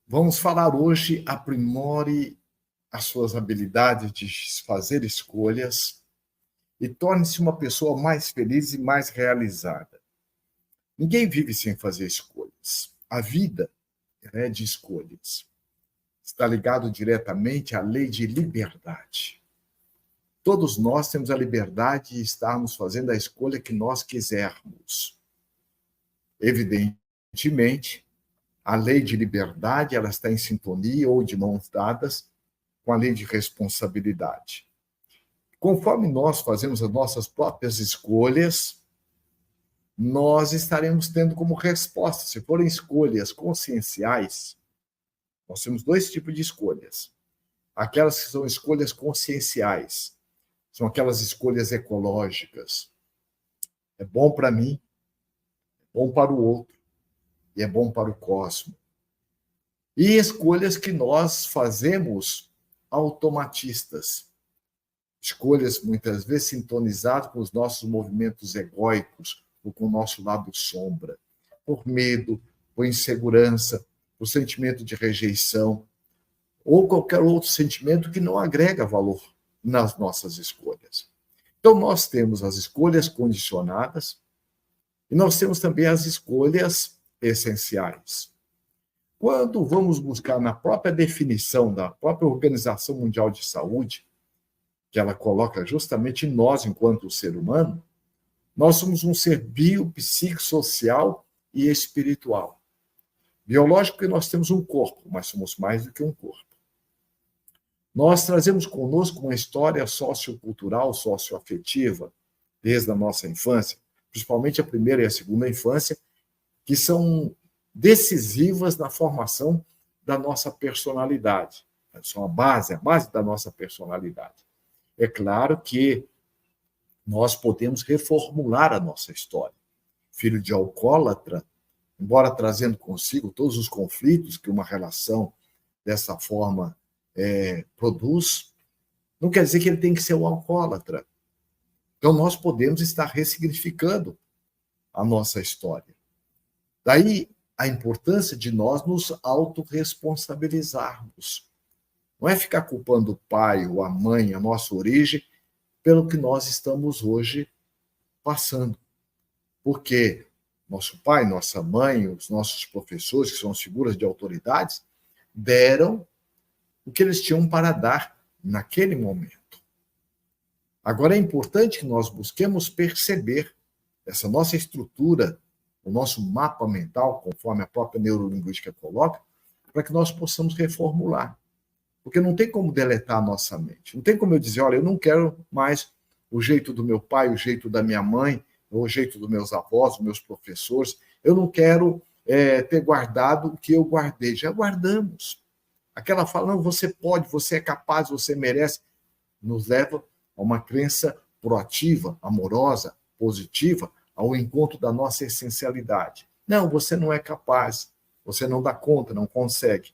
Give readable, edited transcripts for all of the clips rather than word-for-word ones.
Vamos falar hoje, aprimore as suas habilidades de fazer escolhas e torne-se uma pessoa mais feliz e mais realizada. Ninguém vive sem fazer escolhas. A vida é de escolhas. Está ligado diretamente à lei de liberdade. Todos nós temos a liberdade de estarmos fazendo a escolha que nós quisermos. Evidentemente, a lei de liberdade ela está em sintonia ou de mãos dadas com a lei de responsabilidade. Conforme nós fazemos as nossas próprias escolhas, nós estaremos tendo como resposta, se forem escolhas conscienciais, nós temos dois tipos de escolhas. Aquelas que são escolhas conscienciais, são aquelas escolhas ecológicas. É bom para mim, é bom para o outro, e é bom para o cosmos. E escolhas que nós fazemos automatistas. Escolhas, muitas vezes, sintonizadas com os nossos movimentos egóicos ou com o nosso lado sombra, por medo, por insegurança, por sentimento de rejeição, ou qualquer outro sentimento que não agrega valor nas nossas escolhas. Então, nós temos as escolhas condicionadas e nós temos também as escolhas essenciais. Quando vamos buscar na própria definição da própria Organização Mundial de Saúde, que ela coloca justamente nós, enquanto ser humano, nós somos um ser biopsicossocial e espiritual. Biológico porque nós temos um corpo, mas somos mais do que um corpo. Nós trazemos conosco uma história sociocultural, socioafetiva, desde a nossa infância, principalmente a primeira e a segunda infância, que são decisivas na formação da nossa personalidade. São a base da nossa personalidade. É claro que nós podemos reformular a nossa história. Filho de alcoólatra, embora trazendo consigo todos os conflitos que uma relação dessa forma produz, não quer dizer que ele tem que ser um alcoólatra. Então, nós podemos estar ressignificando a nossa história. Daí a importância de nós nos autorresponsabilizarmos. Não é ficar culpando o pai ou a mãe, a nossa origem, pelo que nós estamos hoje passando. Porque nosso pai, nossa mãe, os nossos professores, que são as figuras de autoridades, deram o que eles tinham para dar naquele momento. Agora é importante que nós busquemos perceber essa nossa estrutura, o nosso mapa mental, conforme a própria neurolinguística coloca, para que nós possamos reformular. Porque não tem como deletar a nossa mente. Não tem como eu dizer, olha, eu não quero mais o jeito do meu pai, o jeito da minha mãe, o jeito dos meus avós, dos meus professores. Eu não quero ter guardado o que eu guardei. Já guardamos. Aquela fala, não, você pode, você é capaz, você merece, nos leva a uma crença proativa, amorosa, positiva, ao encontro da nossa essencialidade. Não, você não é capaz, você não dá conta, não consegue.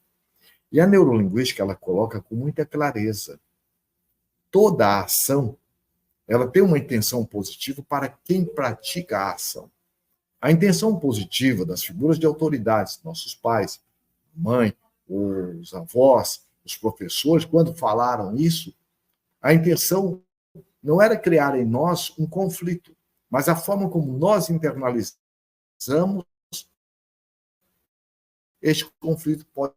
E a neurolinguística, ela coloca com muita clareza. Toda a ação, ela tem uma intenção positiva para quem pratica a ação. A intenção positiva das figuras de autoridades, nossos pais, mãe, os avós, os professores, quando falaram isso, a intenção não era criar em nós um conflito, mas a forma como nós internalizamos, este conflito pode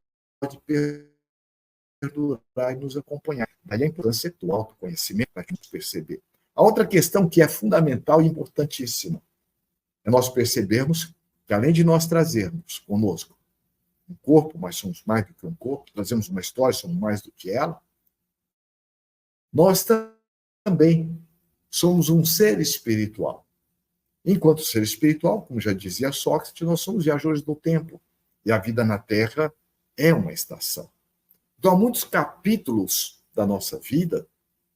perdurar e nos acompanhar. Daí a importância do autoconhecimento para que nos perceber. A outra questão que é fundamental e importantíssima é nós percebermos que, além de nós trazermos conosco um corpo, mas somos mais do que um corpo, trazemos uma história, somos mais do que ela, nós também somos um ser espiritual. Enquanto ser espiritual, como já dizia Sócrates, nós somos viajores do tempo. E a vida na Terra é uma estação. Então, há muitos capítulos da nossa vida,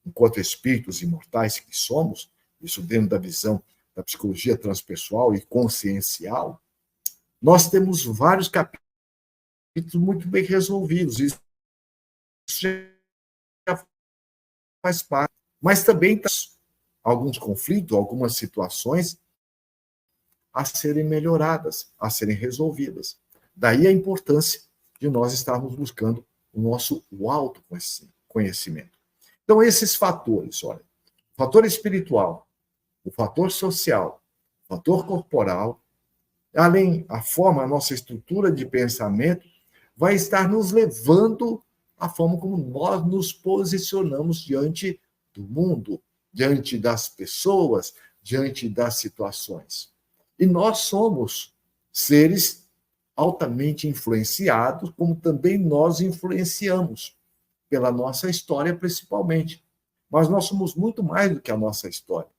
enquanto espíritos imortais que somos, isso dentro da visão da psicologia transpessoal e consciencial, nós temos vários capítulos muito bem resolvidos. Isso já faz parte. Mas também tem alguns conflitos, algumas situações a serem melhoradas, a serem resolvidas. Daí a importância de nós estarmos buscando o nosso autoconhecimento. Então, esses fatores, olha, o fator espiritual, o fator social, o fator corporal, além a forma, a nossa estrutura de pensamento, vai estar nos levando à forma como nós nos posicionamos diante do mundo, diante das pessoas, diante das situações. E nós somos seres altamente influenciados, como também nós influenciamos pela nossa história, principalmente. Mas nós somos muito mais do que a nossa história.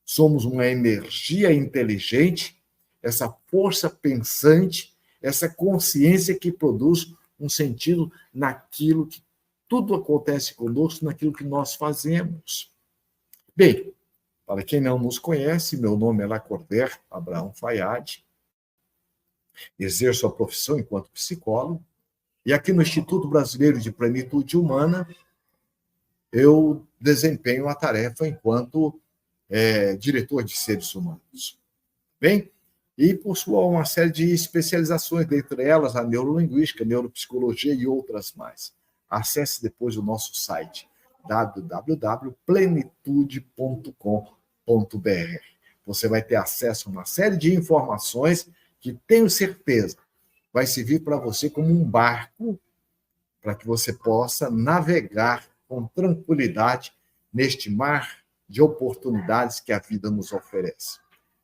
Somos uma energia inteligente, essa força pensante, essa consciência que produz um sentido naquilo que tudo acontece conosco, naquilo que nós fazemos. Bem, para quem não nos conhece, meu nome é Lacordaire Abraão Fayad, exerço a profissão enquanto psicólogo, e aqui no Instituto Brasileiro de Plenitude Humana, eu desempenho a tarefa enquanto diretor de seres humanos. Bem, e possuo uma série de especializações, dentre elas a neurolinguística, a neuropsicologia e outras mais. Acesse depois o nosso site, www.plenitude.com.br. Você vai ter acesso a uma série de informações que, tenho certeza, vai servir para você como um barco para que você possa navegar com tranquilidade neste mar de oportunidades que a vida nos oferece.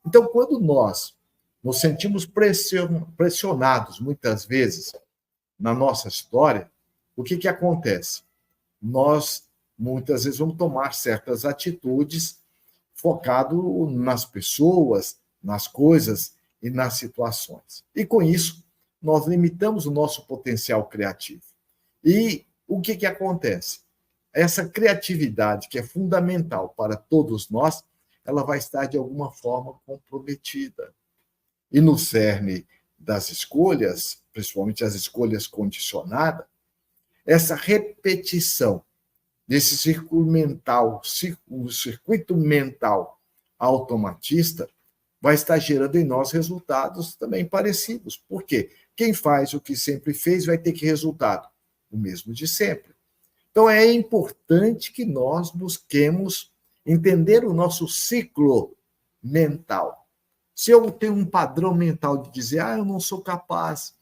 Então, quando nós nos sentimos pressionados, muitas vezes, na nossa história, o que acontece? Nós, muitas vezes, vamos tomar certas atitudes focado nas pessoas, nas coisas e nas situações. E, com isso, nós limitamos o nosso potencial criativo. E o que acontece? Essa criatividade, que é fundamental para todos nós, ela vai estar, de alguma forma, comprometida. E no cerne das escolhas, principalmente as escolhas condicionadas, essa repetição desse circuito mental automatista vai estar gerando em nós resultados também parecidos. Por quê? Quem faz o que sempre fez vai ter que resultado? O mesmo de sempre. Então, é importante que nós busquemos entender o nosso ciclo mental. Se eu tenho um padrão mental de dizer, eu não sou capaz,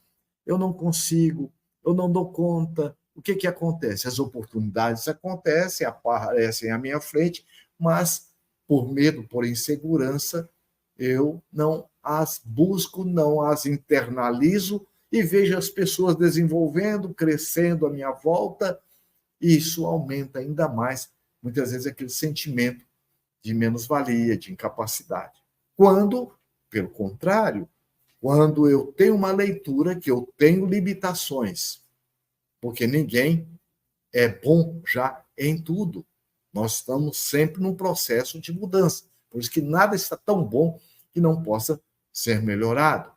eu não consigo, eu não dou conta, o que acontece? As oportunidades acontecem, aparecem à minha frente, mas por medo, por insegurança, eu não as busco, não as internalizo e vejo as pessoas desenvolvendo, crescendo à minha volta, e isso aumenta ainda mais, muitas vezes, aquele sentimento de menos-valia, de incapacidade. Quando, pelo contrário, quando eu tenho uma leitura que eu tenho limitações, porque ninguém é bom já em tudo. Nós estamos sempre num processo de mudança. Por isso que nada está tão bom que não possa ser melhorado.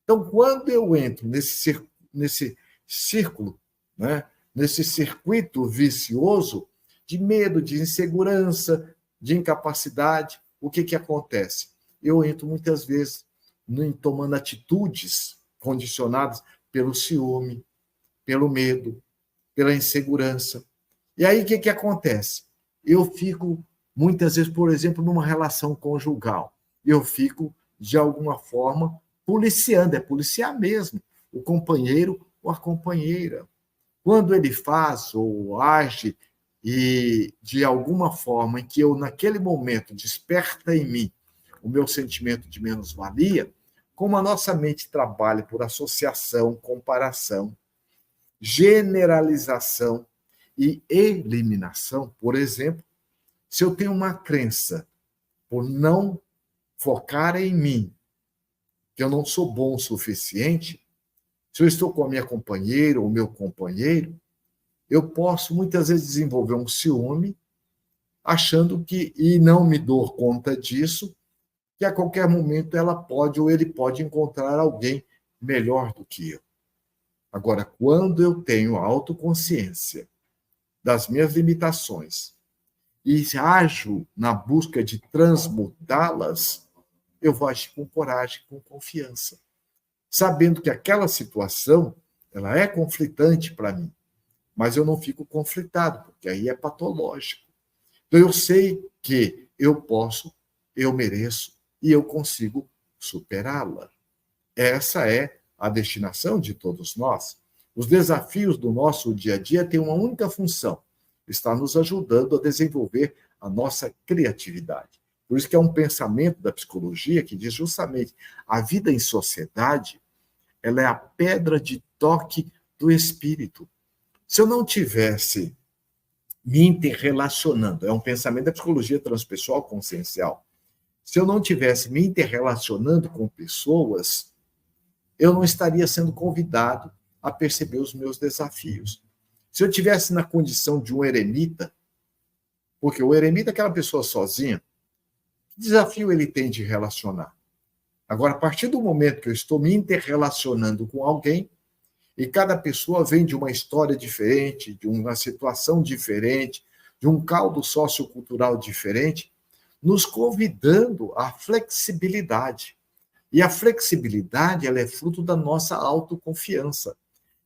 Então, quando eu entro nesse círculo, né, nesse circuito vicioso de medo, de insegurança, de incapacidade, o que acontece? Eu entro muitas vezes tomando atitudes condicionadas pelo ciúme, pelo medo, pela insegurança. E aí o que acontece? Eu fico, muitas vezes, por exemplo, numa relação conjugal. Eu fico, de alguma forma, policiando, é policiar mesmo, o companheiro ou a companheira. Quando ele faz ou age e, de alguma forma, em que eu, naquele momento, desperta em mim o meu sentimento de menos-valia, como a nossa mente trabalha por associação, comparação, generalização e eliminação, por exemplo, se eu tenho uma crença por não focar em mim, que eu não sou bom o suficiente, se eu estou com a minha companheira ou meu companheiro, eu posso muitas vezes desenvolver um ciúme, achando que, e não me dou conta disso, que a qualquer momento ela pode ou ele pode encontrar alguém melhor do que eu. Agora, quando eu tenho a autoconsciência das minhas limitações e ajo na busca de transmutá-las, eu vou agir com coragem, com confiança, sabendo que aquela situação ela é conflitante para mim, mas eu não fico conflitado, porque aí é patológico. Então, eu sei que eu posso, eu mereço e eu consigo superá-la. Essa é a destinação de todos nós. Os desafios do nosso dia a dia têm uma única função: está nos ajudando a desenvolver a nossa criatividade. Por isso que é um pensamento da psicologia que diz justamente a vida em sociedade, ela é a pedra de toque do espírito. Se eu não tivesse me interrelacionando, é um pensamento da psicologia transpessoal consciencial. Se eu não tivesse me interrelacionando com pessoas, eu não estaria sendo convidado a perceber os meus desafios. Se eu tivesse na condição de um eremita, porque o eremita é aquela pessoa sozinha, que desafio ele tem de relacionar? Agora, a partir do momento que eu estou me interrelacionando com alguém, e cada pessoa vem de uma história diferente, de uma situação diferente, de um caldo sociocultural diferente, nos convidando à flexibilidade. E a flexibilidade, ela é fruto da nossa autoconfiança.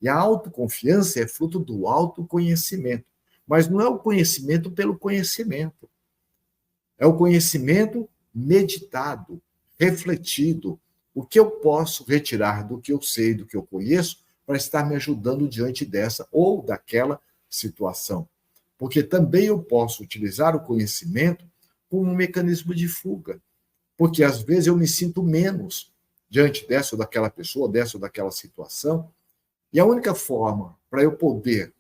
E a autoconfiança é fruto do autoconhecimento. Mas não é o conhecimento pelo conhecimento. É o conhecimento meditado, refletido. O que eu posso retirar do que eu sei, do que eu conheço, para estar me ajudando diante dessa ou daquela situação. Porque também eu posso utilizar o conhecimento como um mecanismo de fuga. Porque às vezes eu me sinto menos diante dessa ou daquela pessoa, dessa ou daquela situação, e a única forma para eu poder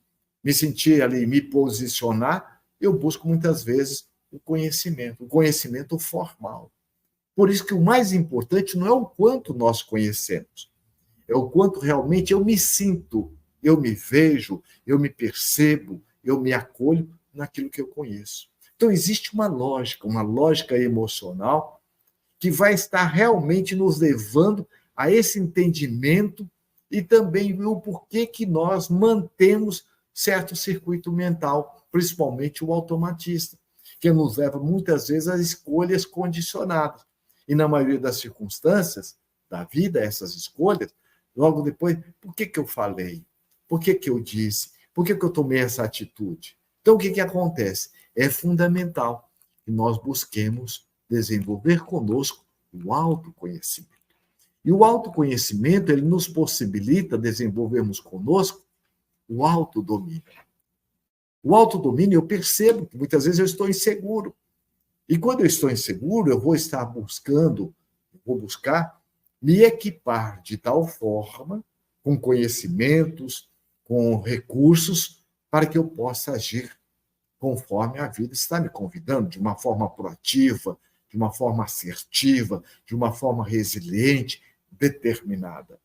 me sentir ali, me posicionar, eu busco muitas vezes o conhecimento formal. Por isso que o mais importante não é o quanto nós conhecemos, é o quanto realmente eu me sinto, eu me vejo, eu me percebo, eu me acolho naquilo que eu conheço. Então, existe uma lógica emocional, que vai estar realmente nos levando a esse entendimento e também o porquê que nós mantemos certo circuito mental, principalmente o automatista, que nos leva muitas vezes a escolhas condicionadas. E na maioria das circunstâncias da vida, essas escolhas, logo depois, por que eu falei? Por que eu disse? Por que eu tomei essa atitude? Então, o que acontece? É fundamental que nós busquemos desenvolver conosco o autoconhecimento. E o autoconhecimento, ele nos possibilita desenvolvermos conosco o autodomínio. O autodomínio, eu percebo que muitas vezes eu estou inseguro. E quando eu estou inseguro, eu vou estar vou buscar me equipar de tal forma, com conhecimentos, com recursos, para que eu possa agir conforme a vida está me convidando, de uma forma proativa, de uma forma assertiva, de uma forma resiliente, determinada.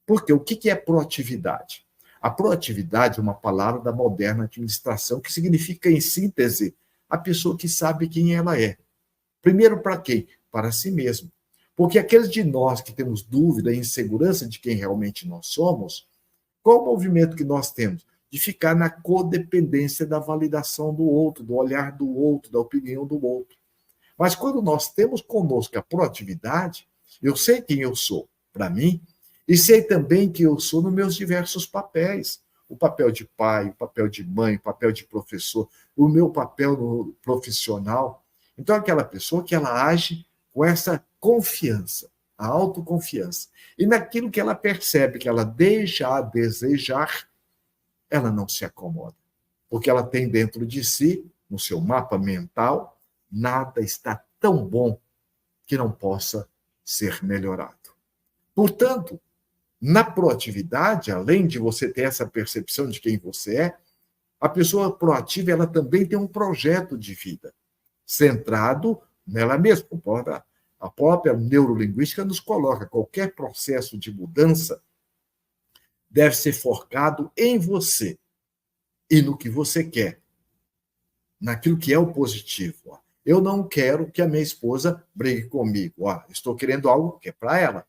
Porque o que é proatividade? A proatividade é uma palavra da moderna administração que significa, em síntese, a pessoa que sabe quem ela é. Primeiro, para quem? Para si mesmo. Porque aqueles de nós que temos dúvida e insegurança de quem realmente nós somos, qual o movimento que nós temos? De ficar na codependência da validação do outro, do olhar do outro, da opinião do outro. Mas quando nós temos conosco a proatividade, eu sei quem eu sou para mim, e sei também que eu sou nos meus diversos papéis. O papel de pai, o papel de mãe, o papel de professor, o meu papel no profissional. Então, aquela pessoa que ela age com essa confiança, a autoconfiança. E naquilo que ela percebe, que ela deixa a desejar, ela não se acomoda. Porque ela tem dentro de si, no seu mapa mental, nada está tão bom que não possa ser melhorado. Portanto, na proatividade, além de você ter essa percepção de quem você é, a pessoa proativa ela também tem um projeto de vida centrado nela mesma. A própria neurolinguística nos coloca qualquer processo de mudança deve ser focado em você e no que você quer, naquilo que é o positivo. Eu não quero que a minha esposa brigue comigo. Estou querendo algo que é para ela,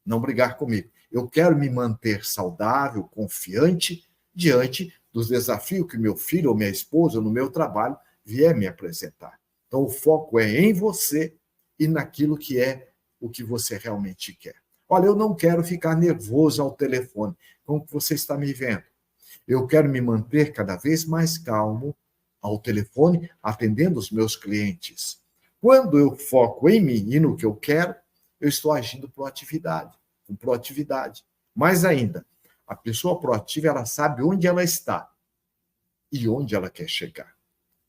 não brigar comigo. Eu quero me manter saudável, confiante, diante dos desafios que meu filho ou minha esposa, no meu trabalho, vier me apresentar. Então, o foco é em você e naquilo que é o que você realmente quer. Olha, eu não quero ficar nervoso ao telefone. Como que você está me vendo? Eu quero me manter cada vez mais calmo ao telefone, atendendo os meus clientes. Quando eu foco em mim e no que eu quero, eu estou agindo com proatividade. Mais ainda, a pessoa proativa, ela sabe onde ela está e onde ela quer chegar.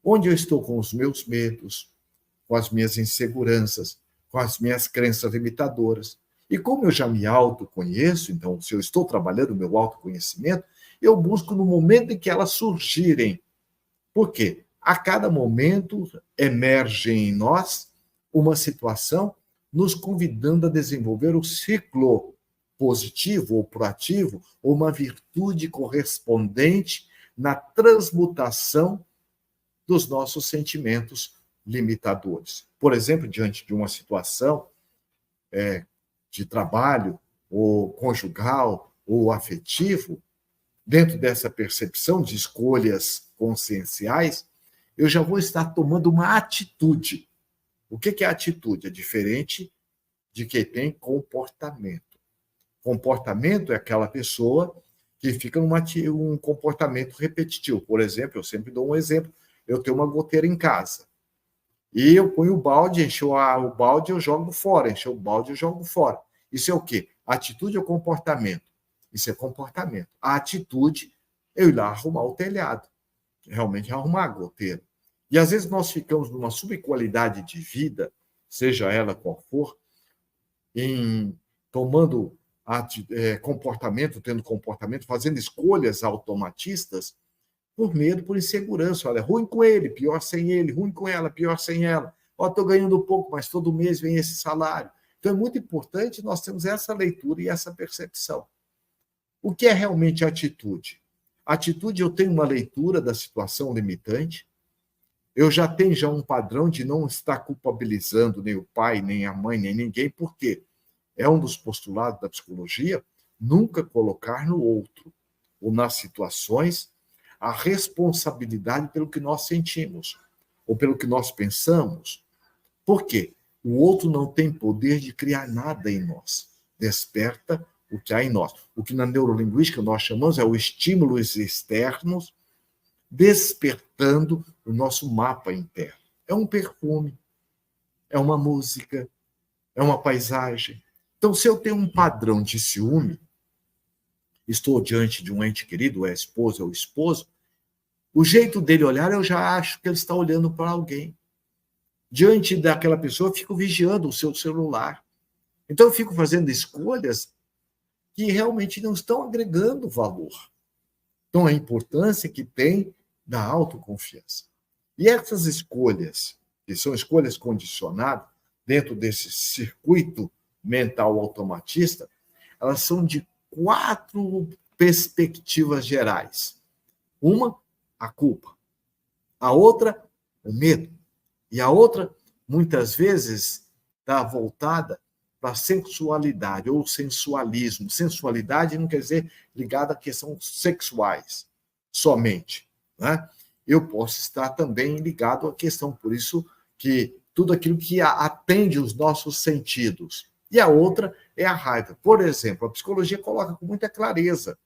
Onde eu estou com os meus medos, com as minhas inseguranças, com as minhas crenças limitadoras. E como eu já me autoconheço, então, se eu estou trabalhando o meu autoconhecimento, eu busco no momento em que elas surgirem. Por quê? A cada momento emerge em nós uma situação nos convidando a desenvolver o ciclo positivo ou proativo, ou uma virtude correspondente na transmutação dos nossos sentimentos limitadores. Por exemplo, diante de uma situação de trabalho, ou conjugal, ou afetivo, dentro dessa percepção de escolhas conscienciais, eu já vou estar tomando uma atitude. O que é atitude? É diferente de quem tem comportamento. Comportamento é aquela pessoa que fica num comportamento repetitivo. Por exemplo, eu sempre dou um exemplo, eu tenho uma goteira em casa. E eu ponho o balde, encho o balde, eu jogo fora, encho o balde, eu jogo fora. Isso é o quê? Atitude ou comportamento? Isso é comportamento. A atitude é eu ir lá arrumar o telhado, realmente arrumar a goteira. E às vezes nós ficamos numa subqualidade de vida, seja ela qual for, em tomando comportamento, tendo comportamento, fazendo escolhas automatistas, por medo, por insegurança. Olha, ruim com ele, pior sem ele, ruim com ela, pior sem ela. Ó, estou ganhando pouco, mas todo mês vem esse salário. Então é muito importante nós termos essa leitura e essa percepção. O que é realmente atitude? Atitude, eu tenho uma leitura da situação limitante, eu já tenho um padrão de não estar culpabilizando nem o pai, nem a mãe, nem ninguém, por quê? É um dos postulados da psicologia, nunca colocar no outro, ou nas situações, a responsabilidade pelo que nós sentimos, ou pelo que nós pensamos. Por quê? O outro não tem poder de criar nada em nós. Desperta o que há em nós. O que na neurolinguística nós chamamos é o estímulos externos despertando o nosso mapa interno. É um perfume, é uma música, é uma paisagem. Então, se eu tenho um padrão de ciúme, estou diante de um ente querido, é a esposa ou o esposo, o jeito dele olhar, eu já acho que ele está olhando para alguém. Diante daquela pessoa, eu fico vigiando o seu celular. Então, eu fico fazendo escolhas que realmente não estão agregando valor. Então, a importância que tem da autoconfiança. E essas escolhas, que são escolhas condicionadas, dentro desse circuito mental automatista, elas são de 4 perspectivas gerais. Uma, a culpa. A outra, o medo. E a outra, muitas vezes, está voltada para a sensualidade ou sensualismo. Sensualidade não quer dizer ligada a questões sexuais somente. Né? Eu posso estar também ligado à questão, por isso que tudo aquilo que atende os nossos sentidos. E a outra é a raiva. Por exemplo, a psicologia coloca com muita clareza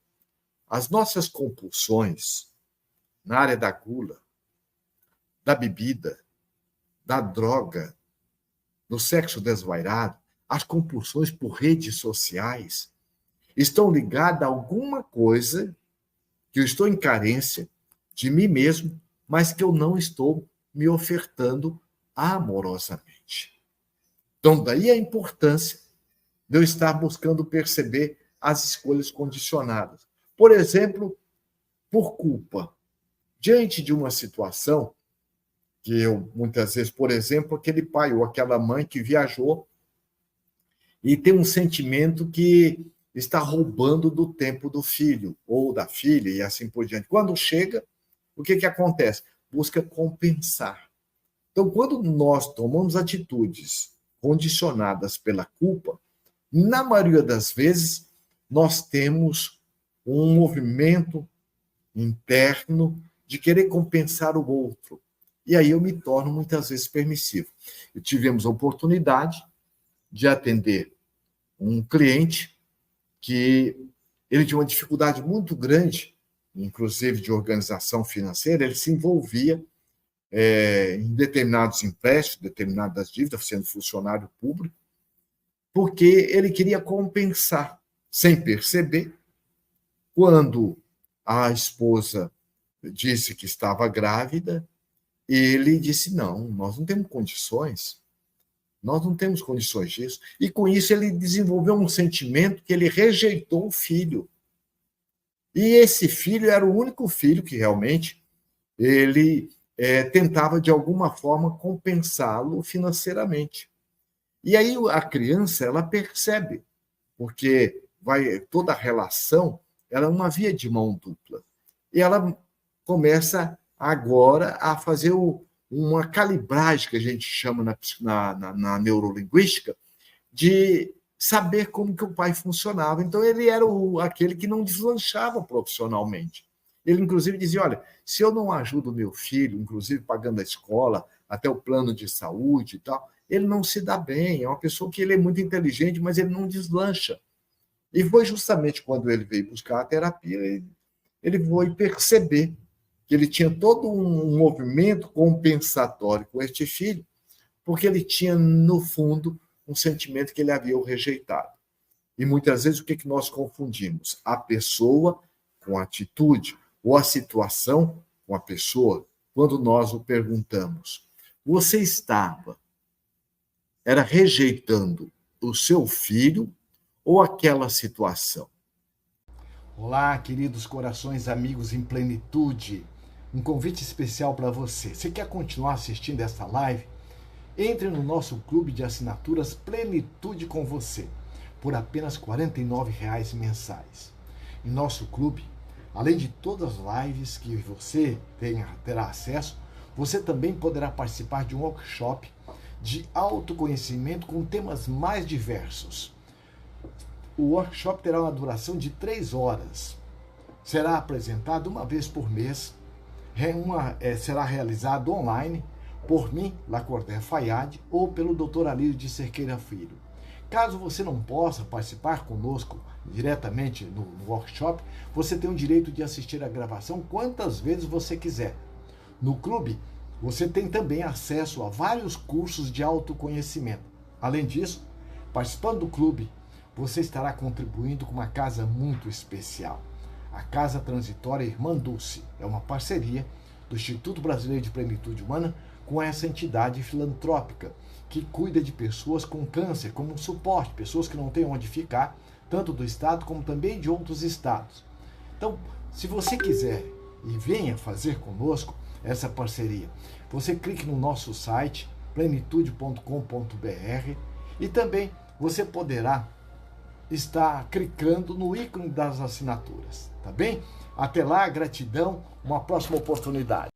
as nossas compulsões na área da gula, da bebida, da droga, do sexo desvairado, as compulsões por redes sociais, estão ligadas a alguma coisa que eu estou em carência de mim mesmo, mas que eu não estou me ofertando amorosamente. Então, daí a importância de eu estar buscando perceber as escolhas condicionadas. Por exemplo, por culpa. Diante de uma situação que eu, muitas vezes, por exemplo, aquele pai ou aquela mãe que viajou e tem um sentimento que está roubando do tempo do filho ou da filha e assim por diante. Quando chega, o que acontece? Busca compensar. Então, quando nós tomamos atitudes condicionadas pela culpa, na maioria das vezes, nós temos um movimento interno de querer compensar o outro. E aí eu me torno muitas vezes permissivo. E tivemos a oportunidade de atender um cliente que ele tinha uma dificuldade muito grande, inclusive de organização financeira, ele se envolvia em determinados empréstimos, determinadas dívidas, sendo funcionário público, porque ele queria compensar, sem perceber, quando a esposa disse que estava grávida, ele disse, não, nós não temos condições, disso. E com isso ele desenvolveu um sentimento que ele rejeitou o filho. E esse filho era o único filho que realmente ele tentava, de alguma forma, compensá-lo financeiramente. E aí a criança, ela percebe, porque toda a relação ela é uma via de mão dupla. E ela começa agora a fazer uma calibragem, que a gente chama na neurolinguística, de saber como que o pai funcionava. Então, ele era aquele que não deslanchava profissionalmente. Ele, inclusive, dizia, olha, se eu não ajudo o meu filho, inclusive pagando a escola, até o plano de saúde e tal, ele não se dá bem. É uma pessoa que ele é muito inteligente, mas ele não deslancha. E foi justamente quando ele veio buscar a terapia, ele foi perceber que ele tinha todo um movimento compensatório com este filho, porque ele tinha, no fundo, um sentimento que ele havia o rejeitado. E muitas vezes o que nós confundimos? A pessoa com a atitude, ou a situação com a pessoa, quando nós o perguntamos. Você era rejeitando o seu filho ou aquela situação? Olá, queridos corações, amigos em plenitude. Um convite especial para você. Você quer continuar assistindo essa live? Entre no nosso clube de assinaturas Plenitude com Você, por apenas R$ 49,00 mensais. Em nosso clube, além de todas as lives que você terá acesso, você também poderá participar de um workshop de autoconhecimento com temas mais diversos. O workshop terá uma duração de 3 horas. Será apresentado uma vez por mês. Será realizado online por mim, Lacordaire Fayad, ou pelo Dr. Alírio de Cerqueira Filho. Caso você não possa participar conosco diretamente no workshop, você tem o direito de assistir a gravação quantas vezes você quiser. No clube, você tem também acesso a vários cursos de autoconhecimento. Além disso, participando do clube, você estará contribuindo com uma casa muito especial. A Casa Transitória Irmã Dulce é uma parceria do Instituto Brasileiro de Plenitude Humana com essa entidade filantrópica que cuida de pessoas com câncer como um suporte, pessoas que não têm onde ficar, tanto do estado como também de outros estados. Então, se você quiser e venha fazer conosco essa parceria, você clique no nosso site plenitude.com.br e também você poderá estar clicando no ícone das assinaturas, tá bem? Até lá, gratidão, uma próxima oportunidade.